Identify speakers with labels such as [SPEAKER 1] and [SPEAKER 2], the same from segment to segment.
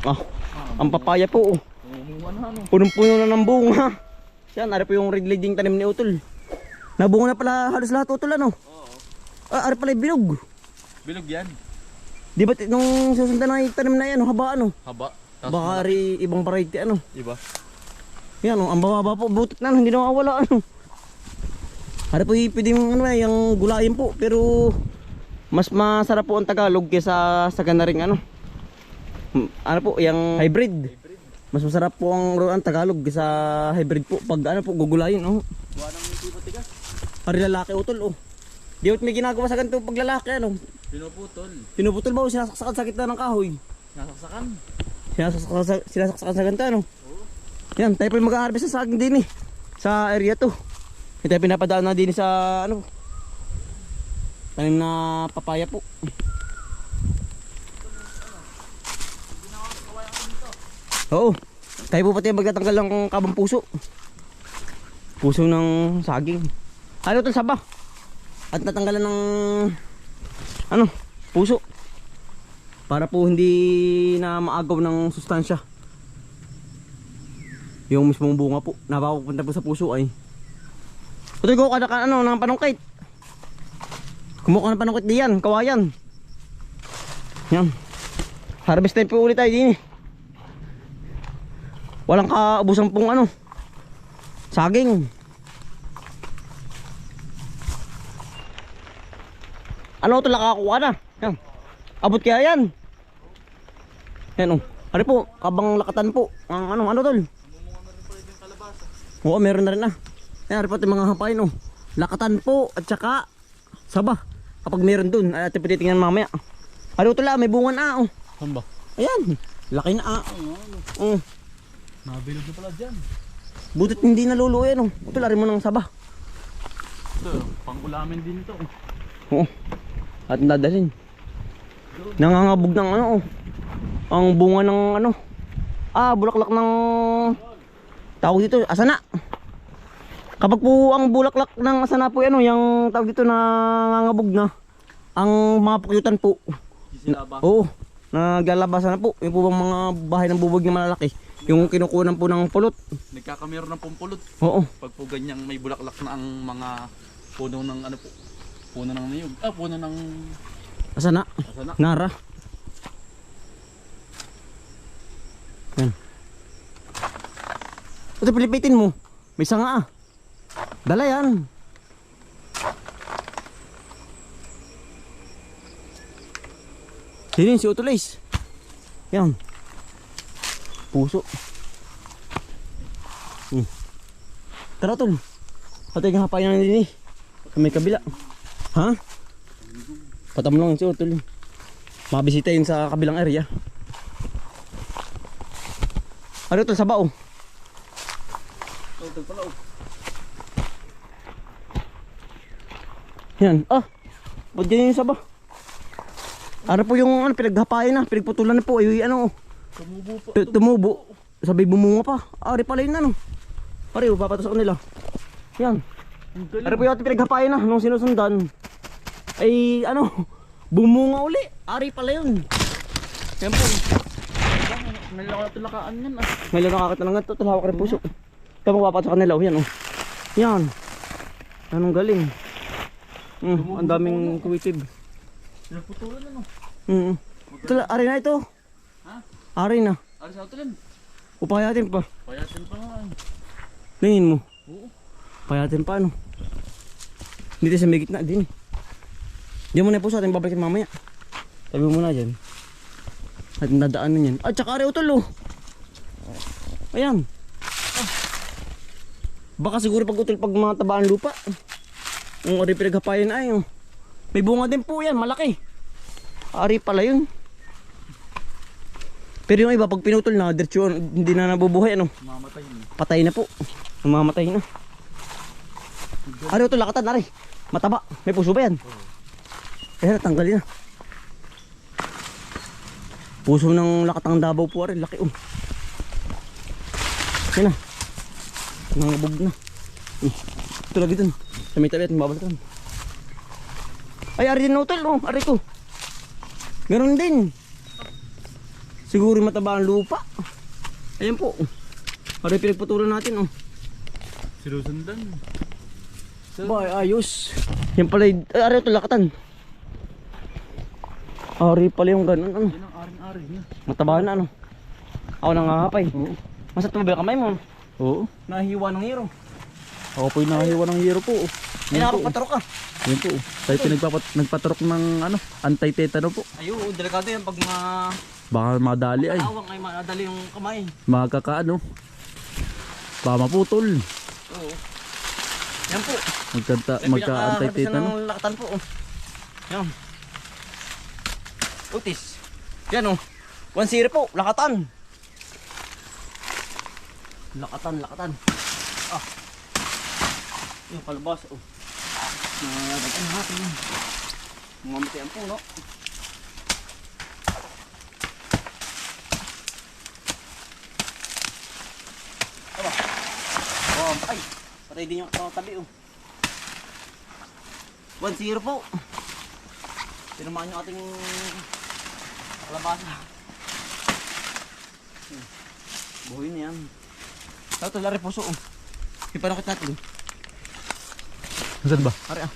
[SPEAKER 1] Ah, ang papaya po. Punong-puno na ng bunga. Yan, ari po yung red leading tanim ni Utol. Nabunga na pala halos lahat Utol ano?
[SPEAKER 2] Oo.
[SPEAKER 1] Ah, ari pala yung bilog.
[SPEAKER 2] Bilog yan.
[SPEAKER 1] Di ba nung susundan na yung tanim na yan, haba ano?
[SPEAKER 2] Haba.
[SPEAKER 1] Baka ari ibang variety ano?
[SPEAKER 2] Iba.
[SPEAKER 1] Yan oh, ang bababa po, butot na, hindi na mawala ano. Ari po pwede yung ano yung gulayin po, pero mas masarap po ang Tagalog kaysa sa ganaring ano. Ano po, yung hybrid. Mas masarap po ang Tagalog kaysa hybrid po pag ano po gugulayin oh.
[SPEAKER 2] Buwan ng hindi patigas.
[SPEAKER 1] Ari lalaki Utol oh. Di may ginagawa sa ganito pag lalaki ano.
[SPEAKER 2] Pinuputol.
[SPEAKER 1] Pinuputol ba o sinasaksakan sa gitna ng kahoy?
[SPEAKER 2] Nasaksakan.
[SPEAKER 1] Sinasaksakan sa ganito ano. Yan, tayo po yung mag-harvest sa saging din eh. Sa area to. Ito yung pinapadaan na din sa ano. Tanim na papaya po. Oo. Tayo po pati magtatanggal ng kabang puso. Puso ng saging. Ano ito saba? At natanggalan ng ano, puso. Para po hindi na maagaw ng sustansya. Yung mismong bunga po, napapunta po sa puso ay. Ito ko kada ano ng panungkit. Kumuha ng panungkit diyan, kawayan. Yan. Harvest time po ulit tayo din eh. Walang kaubusan pong ano, saging. Ano ito nakakuha na? Yan. Abot kaya yan. Yan oh. Ano po, kabang lakatan po. Ang ano tol? Oo, meron na rin na. Yan, po yung mga hapain oh. Lakatan po at saka saba. Kapag meron dun, ay atin patitingnan mamaya. Ano ito lang, may bunga na oh.
[SPEAKER 2] Saan ba?
[SPEAKER 1] Ayan, laki na ah.
[SPEAKER 2] Nabilog na pala dyan.
[SPEAKER 1] Butit hindi naluluo yan oh. Ito lari mo ng saba.
[SPEAKER 2] Ito, pang-ulamin din ito.
[SPEAKER 1] Oo. At dadalhin. Nangangabog ng ano oh. Ang bunga ng ano. Ah, bulaklak ng tawag dito, asana. Kapag po ang bulaklak ng asana po ano, yung tawag dito na nangangabog na. Ang mga pukyutan po. Oo. Naglalabasan na po. Yung po bang mga bahay ng bubog na malalaki. Yung kinukunan po ng pulot.
[SPEAKER 2] Nagkakamero ng pumpulot.
[SPEAKER 1] Oo.
[SPEAKER 2] Pag po ganyang may bulaklak na ang mga puno ng ano po. Puno ng niyog. Ah, puno ng
[SPEAKER 1] Asana.
[SPEAKER 2] asana.
[SPEAKER 1] Nara. Yan. Ito pilipitin mo. May sanga ah. Dala yan. Sinin si Utulis. Yan. Puso. Tara tol. At yung hapayan na din eh. Sa may kabila. Ha? Patam lang si Utol. Mabisita yun sa kabilang area. Ano ito sa bao?
[SPEAKER 2] Ito pala oh.
[SPEAKER 1] Yan. Ah. Ba't ganyan yung saba? Ano po yung ano, pinaghapayan na. Pinagputulan na po. Ay, ano.
[SPEAKER 2] Tumubo pa.
[SPEAKER 1] Tumubo. Sabi bumunga pa. Ari pala yun ano. Ari, papatos ako nila. Yan. Ari po yung ating pinaghapayan na. Nung sinusundan. Ay ano. Bumunga uli. Ari pala yun. Yan po.
[SPEAKER 2] May lakaan yan ah.
[SPEAKER 1] May nakakatanangan to. Talawak rin puso. Ito magpapatos sa kanila. Yan oh. Yan. Anong galing. Ang daming kuwitib.
[SPEAKER 2] Pinaputulan ano.
[SPEAKER 1] Ito, ari na ito.
[SPEAKER 2] Ha?
[SPEAKER 1] Ari na.
[SPEAKER 2] Aris sa utulan.
[SPEAKER 1] Upayatin pa.
[SPEAKER 2] Payatin pa nga.
[SPEAKER 1] Tingin mo.
[SPEAKER 2] Oo.
[SPEAKER 1] Payatin pa ano. Dito sa may gitna din. Diyan mo na po sa atin babalikin mamaya. Tabi mo na dyan. At nadaanan yan. At saka ari utol oh. Ayan. Baka siguro pag utol pag mga tabaan lupa. Ang ari pinaghapayan ay oh. May bunga din po yan, malaki. Ari pala yun. Pero yung iba pag pinutol na, diretso hindi na nabubuhay ano.
[SPEAKER 2] Mamatay na.
[SPEAKER 1] Patay na po. Mamamatay na. Ari ito lakatan, ari. Mataba. May puso ba yan? Kaya natanggalin na. Puso ng lakatang Davao po, ari. Laki oh. Yan na. Nangabog na. Ito lagi dun. Sa may tabi at mababalikan. Ay, ari din hotel oh. Ari ko. Meron din. Siguro mataba ang lupa. Ayan po. Para pinagputulan natin oh.
[SPEAKER 2] Sinusundan.
[SPEAKER 1] Ba, ayos. Yan pala, ari ito lakatan. Ari pala yung ganun ano.
[SPEAKER 2] Yan ang aring-aring na.
[SPEAKER 1] Mataba na ano. Ako nangangapay.
[SPEAKER 2] Oo.
[SPEAKER 1] Masat ba kamay mo?
[SPEAKER 2] Oo.
[SPEAKER 1] Nahiwa ng hero.
[SPEAKER 2] Ako po'y nakahiwa ng hero po.
[SPEAKER 1] Ay nakapagpatrok ka.
[SPEAKER 2] Yan po. Tayo nagpatrok ng ano, anti-tetano po.
[SPEAKER 1] Ayun, delikado yan pag
[SPEAKER 2] Baka madali ay.
[SPEAKER 1] awang ay madali yung kamay.
[SPEAKER 2] Magkakaano. Baka maputol.
[SPEAKER 1] Oo. Yan po.
[SPEAKER 2] Magka-anti-tetano.
[SPEAKER 1] ng lakatan po. Oh. Yan. Utis. Yan oh. 1-0 po, lakatan. Lakatan. Ah. Yung palabas oh. Nagatan natin. Mamati ang puno. Aba. Oh, ay. Patay din yung tabi oh. 1-0 po. Tinamaan yung ating kalabasa. Buhay na yan. Ito, lari puso oh. Ipanakit natin.
[SPEAKER 2] Saan ba?
[SPEAKER 1] Ari ah.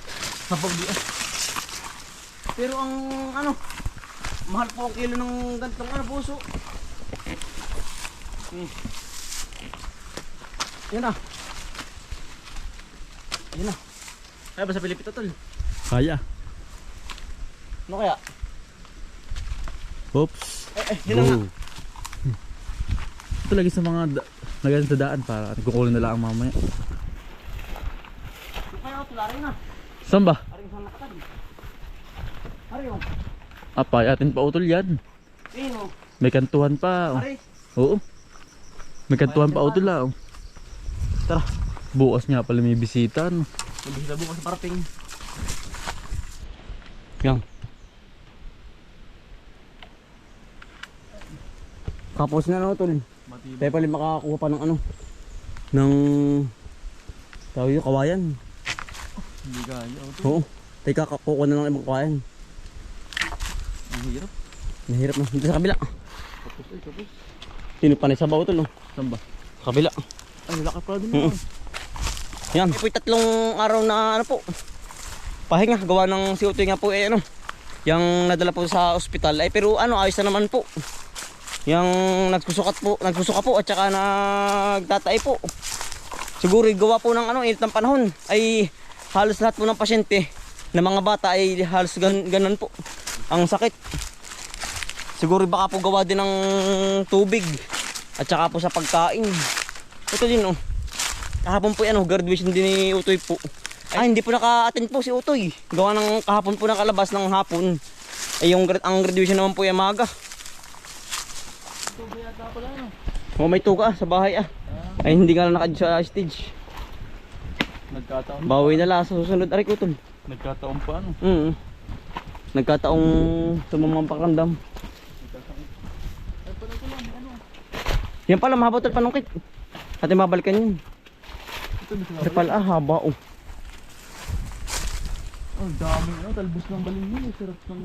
[SPEAKER 1] Napagdi ah. Pero ang ano, mahal po ang kilo ng gantong ano puso. Yan ah. Yan ah. Kaya ba sa Pilipito tol?
[SPEAKER 2] Kaya.
[SPEAKER 1] Ano kaya?
[SPEAKER 2] Oops.
[SPEAKER 1] Yun na nga.
[SPEAKER 2] Ito lagi sa mga nagaling sa daan para kukunin na lang mamaya.
[SPEAKER 1] Ano kaya ito? Lari na.
[SPEAKER 2] Saan ba?
[SPEAKER 1] Aring sa nakatan. Ari oh.
[SPEAKER 2] Apay, atin pa utol yan.
[SPEAKER 1] Sino?
[SPEAKER 2] May kantuhan pa. Oh.
[SPEAKER 1] Ari.
[SPEAKER 2] Oo. May kantuhan pa utol ah. Oh.
[SPEAKER 1] Tara.
[SPEAKER 2] Bukas nga pala may bisita. No?
[SPEAKER 1] Magbihila bukas sa parating. Yan. Kapos na no tol. Tayo pala makakuha pa ng ano. Ng tawag yung kawayan.
[SPEAKER 2] Hindi kaya utol.
[SPEAKER 1] Oo. Tayo kakakuha na ng ibang kawayan.
[SPEAKER 2] Ang hirap.
[SPEAKER 1] Nahirap na. Dito sa kabila.
[SPEAKER 2] Tapos ay tapos.
[SPEAKER 1] Sino pa na sa bawo tol no?
[SPEAKER 2] Saan ba?
[SPEAKER 1] Sa kabila.
[SPEAKER 2] Ay laki pala din
[SPEAKER 1] Mm. Yan. Ito yung tatlong araw na ano po. Pahinga. Gawa ng si Utoy nga po eh ano. Yang nadala po sa ospital. Ay pero ano ayos na naman po. Yang nagsusuka po at saka nagtatay po. Siguro gawa po ng ano init ng panahon ay halos lahat po ng pasyente na mga bata ay halos ganun po ang sakit. Siguro baka po gawa din ng tubig at saka po sa pagkain. Ito din oh. Kahapon po yan oh, graduation din ni Utoy po. Ay hindi po naka-attend po si Utoy. Gawa ng kahapon po nakalabas ng hapon. Ay yung ang graduation naman po ay maga. Oh, may tuka sa bahay ah. Ay hindi nga lang nakadyo sa stage.
[SPEAKER 2] Nagkataon.
[SPEAKER 1] Bawi na lang sa susunod aray ko tol.
[SPEAKER 2] Nagkataon pa ano?
[SPEAKER 1] Nagkataong sumamang pakandam. Yan pala mahaba tol panungkit. Atin babalikan yun. Ito pala haba oh.
[SPEAKER 2] Ang dami ano, talbos ng balingin. Sarap ng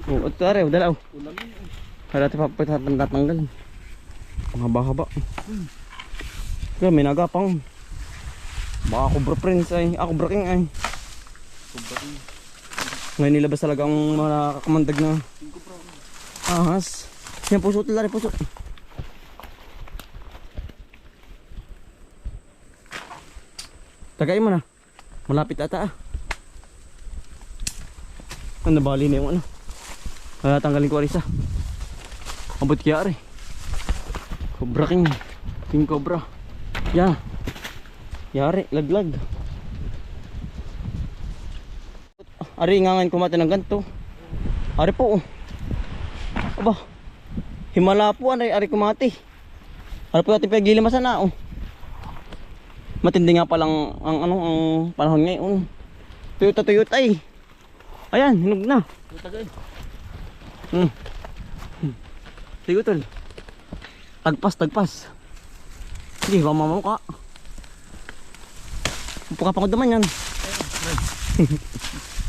[SPEAKER 1] Oh, ito aray, dala oh.
[SPEAKER 2] ulam yun.
[SPEAKER 1] Kaya natin papatatanggal. Ang haba-haba. Kaya may nagapang. Baka Cobra Prince ay. Cobra King ay. Ngayon nilabas talaga ang mga kakamandag na ahas. Yan puso talari puso. Tagay mo na. Malapit ata ah. Ano bali na yung ano. Kaya tanggalin ko arisa. Abot kaya rin. Cobra King. King Cobra. Yan. Yari, laglag. Ari nga ngayon kumati ng ganito. Ari po. Aba. Himala po ari kumati. Ari po natin pagilimasan na oh. Matindi nga palang ang ano ang panahon ngayon. Tuyot ay. Ayan, hinog na.
[SPEAKER 2] Tagay.
[SPEAKER 1] Sige tol. Tagpas. Hindi, mamamuka. Puka pa ko naman yan.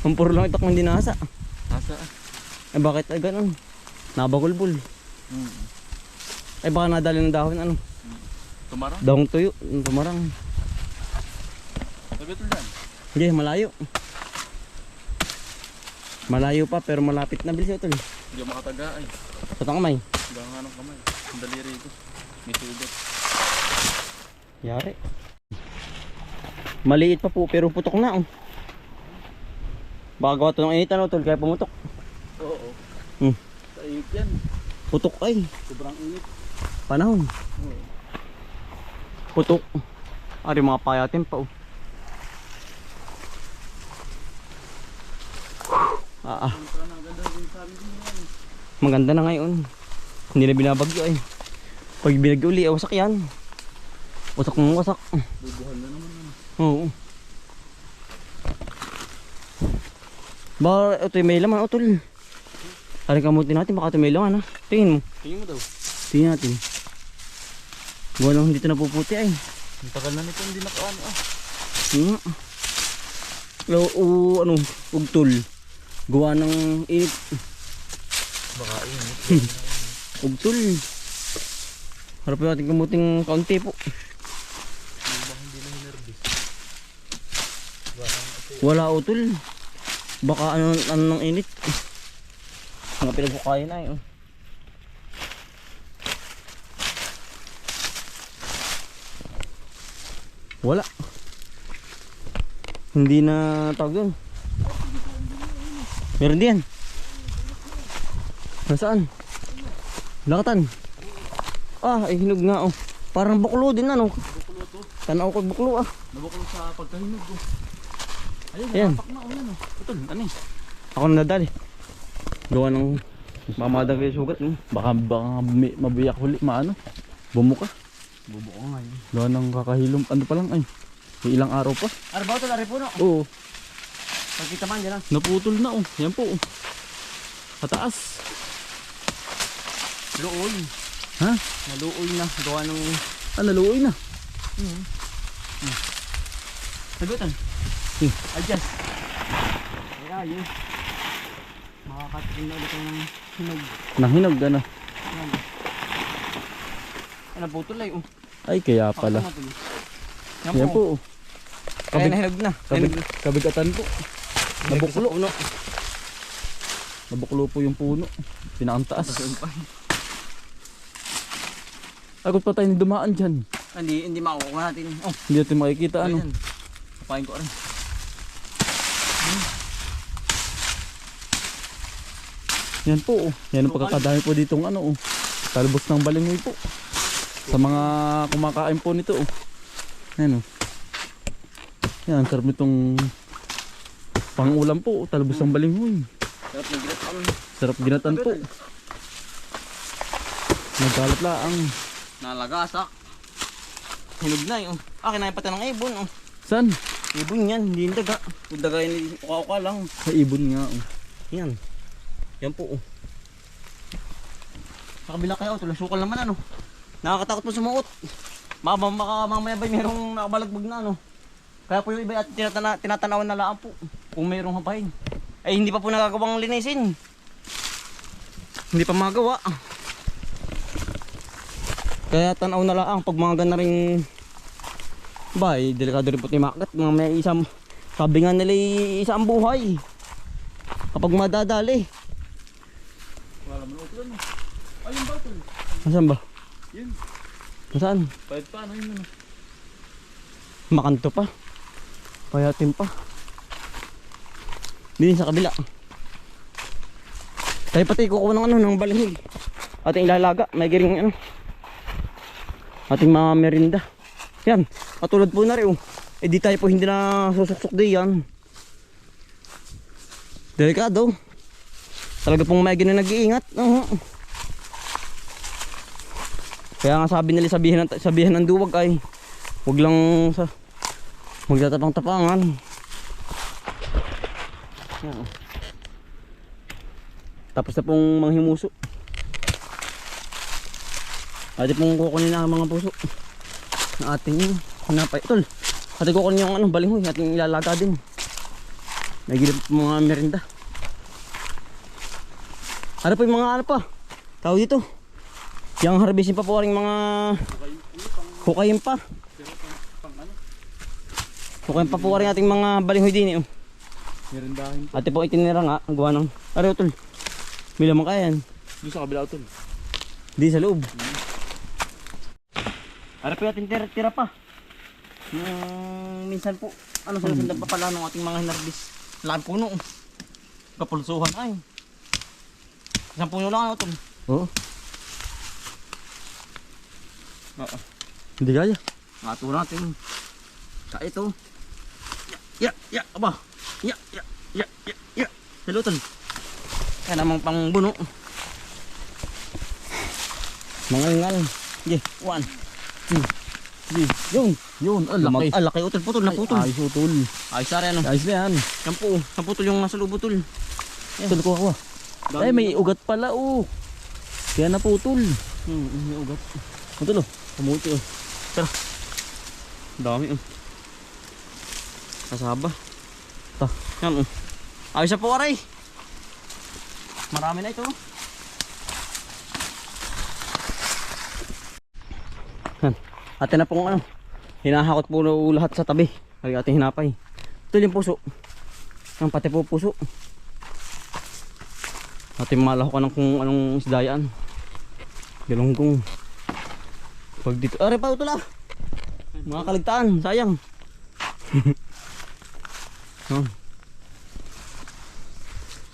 [SPEAKER 1] Ang puro lang itak ng dinasa.
[SPEAKER 2] Nasa
[SPEAKER 1] Eh bakit ay ganun? Nabagulbul. Ay baka nadali ng dahon ano.
[SPEAKER 2] Tumarang.
[SPEAKER 1] Dahong tuyo. Tumarang.
[SPEAKER 2] Sabi ito dyan.
[SPEAKER 1] Hindi, malayo. Malayo pa pero malapit na bilis ito.
[SPEAKER 2] Hindi ako makataga ay.
[SPEAKER 1] Sa tangmay.
[SPEAKER 2] Hanggang nga ng kamay. Ang daliri ito. May sugat.
[SPEAKER 1] Yari. Maliit pa po pero putok na oh. Baka gawa ito ng init ano tol kaya pumutok.
[SPEAKER 2] Oo.
[SPEAKER 1] Hmm.
[SPEAKER 2] Sa init yan.
[SPEAKER 1] Putok ay.
[SPEAKER 2] Sobrang init.
[SPEAKER 1] Panahon.
[SPEAKER 2] Oo.
[SPEAKER 1] Putok. Ari mga payatin pa oh. Maganda na ngayon. Hindi na binabagyo ay. Pag binagyo uli, wasak yan. Wasak ng wasak.
[SPEAKER 2] Bubuhan na naman yan.
[SPEAKER 1] Oo. Baka ito may laman, utol. Ari kamutin natin, baka ito may laman ha. Tingin mo.
[SPEAKER 2] Tingin mo daw.
[SPEAKER 1] Tingin natin. Walang hindi ito napuputi ay.
[SPEAKER 2] Ang tagal na nito hindi nakaano ah.
[SPEAKER 1] Hmm. Ano, ugtol. Gawa ng init.
[SPEAKER 2] Baka init.
[SPEAKER 1] Ugtol. Harap natin kamuting kaunti po.
[SPEAKER 2] Hindi na hinervis.
[SPEAKER 1] Wala utol. Baka ano ng init. Mga pinagbukayan na eh. Wala. Hindi na tawag doon. Meron din. Nasaan? Lakatan. Ah, ay hinog nga oh. Parang buklo din ano.
[SPEAKER 2] Buklo to.
[SPEAKER 1] Tanaw ko buklo ah.
[SPEAKER 2] Nabuklo sa pagkahinog ko. Ayun,
[SPEAKER 1] Ayan.
[SPEAKER 2] napapak na ulan oh. Putol, ano eh.
[SPEAKER 1] Ako na nadali. Gawa ng mamadag yung sugat.
[SPEAKER 2] Baka mabiyak huli, maano. Bumuka.
[SPEAKER 1] Bubuko nga yun.
[SPEAKER 2] Gawa ng kakahilom, ano pa lang ay. May ilang araw pa.
[SPEAKER 1] Arabaw to, lari puno.
[SPEAKER 2] Oo.
[SPEAKER 1] Pagkita man dyan ah.
[SPEAKER 2] Naputol na oh. Yan po oh. Pataas.
[SPEAKER 1] Luoy.
[SPEAKER 2] Ha?
[SPEAKER 1] Naluoy na. Gawa ng...
[SPEAKER 2] Ah, naluoy na.
[SPEAKER 1] Sagutan. Adjust. Kaya yun. Makakatikin na ulit ng hinog.
[SPEAKER 2] Nahinog ano.
[SPEAKER 1] Ano putol ay oh.
[SPEAKER 2] Ay, kaya pala. Yan po oh.
[SPEAKER 1] Kaya nahinog na.
[SPEAKER 2] Kabigatan po.
[SPEAKER 1] Nabuklo. Uno.
[SPEAKER 2] Nabuklo po yung puno. Pinakaantaas. Agad pa tayo dumaan dyan.
[SPEAKER 1] Hindi makukuha natin. Oh.
[SPEAKER 2] Hindi natin makikita ano.
[SPEAKER 1] Ayan. Kapain ko rin.
[SPEAKER 2] Yan po oh. Yan ang pagkakadami po ditong ano oh. Talbos ng balingoy po. Sa mga kumakain po nito oh. Yan oh. Yan, sarap nitong pang-ulam po. Talbos ng balingoy.
[SPEAKER 1] Sarap ng ginatan.
[SPEAKER 2] Sarap ginatan po. Nagkalat laang.
[SPEAKER 1] Nalagasak. Hinog na yun. Ah, kinain pati ng ibon oh.
[SPEAKER 2] San?
[SPEAKER 1] Ibon yan, hindi yung daga. Kung daga yun, uka-uka lang.
[SPEAKER 2] Sa ibon nga oh.
[SPEAKER 1] Yan. Yan po oh. Sa kabila kayo, tulasukal naman ano. Nakakatakot mo sumuot. Mamaya ba mayroong nakabalagbag na ano. Kaya po yung iba at tinatanawan na laan po. Kung mayroong hapahin. Ay hindi pa po nagagawang linisin. Hindi pa magawa. Kaya tanaw na lang pag mga gana rin. Ba, delikado rin po ito yung makagat. Mga may isang, sabi nga nila isang buhay. Kapag madadali.
[SPEAKER 2] Wala mo utulan oh. Ayun ba ito?
[SPEAKER 1] Nasaan ba?
[SPEAKER 2] Yun.
[SPEAKER 1] Nasaan?
[SPEAKER 2] Pahit pa ano yun ano.
[SPEAKER 1] Makanto pa. Payatin pa. Din sa kabila. Tayo pati kukuha ng ano, ng balingig. Ating ilalaga, may giring ano. Ating mga merinda. Yan, katulad po na rin oh. Eh di tayo po hindi na susuksok di yan. Delikado. Talaga pong may na nag-iingat. Kaya nga sabi nila sabihan ng duwag ay huwag lang sa magtatapang-tapangan. Yan, oh. Tapos na pong manghimuso. Ate pong kukunin na mga puso na ating hanapay. Tol, ate kukunin yung ano, balinghoy, ating ilalaga din. Nagilip mga merinda. Ano po yung mga ano pa? tao dito. Yang harvestin pa po rin mga hukayin pa. Hukayin pa po rin ating mga balinghoy din. Oh.
[SPEAKER 2] Mirindahin po.
[SPEAKER 1] Ate po itinira nga, ang gawa ng araw tol. Bila man kaya yan.
[SPEAKER 2] Doon sa kabila tol.
[SPEAKER 1] Di sa loob. Ara po natin tira pa. Minsan po, ano sinasundan pa pala ng ating mga hinarbis. Laking puno. Kapulsuhan ay. Isang puno lang ano tol.
[SPEAKER 2] Oo.
[SPEAKER 1] Oo.
[SPEAKER 2] Hindi kaya.
[SPEAKER 1] Ato natin. Kaya ito. Ya, aba. Ya. Hello tol. Kaya namang pang buno. Mangal-ngal. Sige, 1, 2, 3.
[SPEAKER 2] Yun, laki.
[SPEAKER 1] Laki utol, putol na putol.
[SPEAKER 2] Ayos utol.
[SPEAKER 1] Ayos sari ano.
[SPEAKER 2] Ayos na yan.
[SPEAKER 1] Yan po, naputol yung nasa loob utol.
[SPEAKER 2] Utol ko ako. Ay, may ugat pala oh. Kaya naputol.
[SPEAKER 1] May ugat.
[SPEAKER 2] Utol oh. Kamuti oh.
[SPEAKER 1] Tara. Dami oh. Kasaba.
[SPEAKER 2] Ta.
[SPEAKER 1] Yan oh. Ayos na po aray. Marami na ito. Yan. Atin na pong ano. Hinahakot po lahat sa tabi. Ay ating hinapay. Ito yung puso. Ang pati po puso. Ating malahokan ng kung anong isdayaan. Galunggong. Pag dito. Are pa ito lang. Mga kaligtaan. Sayang.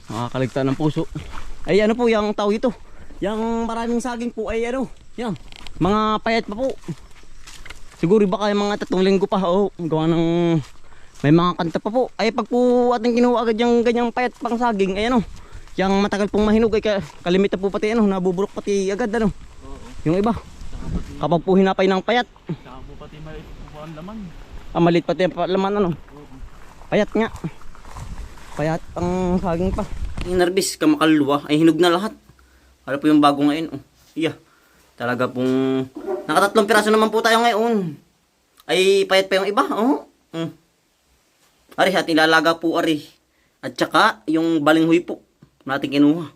[SPEAKER 1] Nakakaligtaan ng puso. Ay ano po yung tao ito. Yung maraming saging po ay ano. Yan. Mga payat pa po. Siguro baka yung mga 3 linggo pa. Oh, gawa ng may mga kanta pa po. Ay pag po ating kinuha agad yung ganyang payat pang saging. Ay ano. Yung matagal pong mahinog ay kalimita po pati ano. Nabubulok pati agad ano. Yung iba. Kapag po hinapay ng payat.
[SPEAKER 2] Saka po pati maliit po ang laman.
[SPEAKER 1] Maliit pati ang laman ano. Payat nga. Payat ang saging pa. Yung narbis kamakaluluwa ay hinog na lahat. Ano po yung bago ngayon. Oh. Iya. Talaga pong nakatatlong piraso naman po tayo ngayon. Ay payat pa yung iba. Oh. Ari at ilalaga po ari. At saka yung balinghoy po natin kinuha.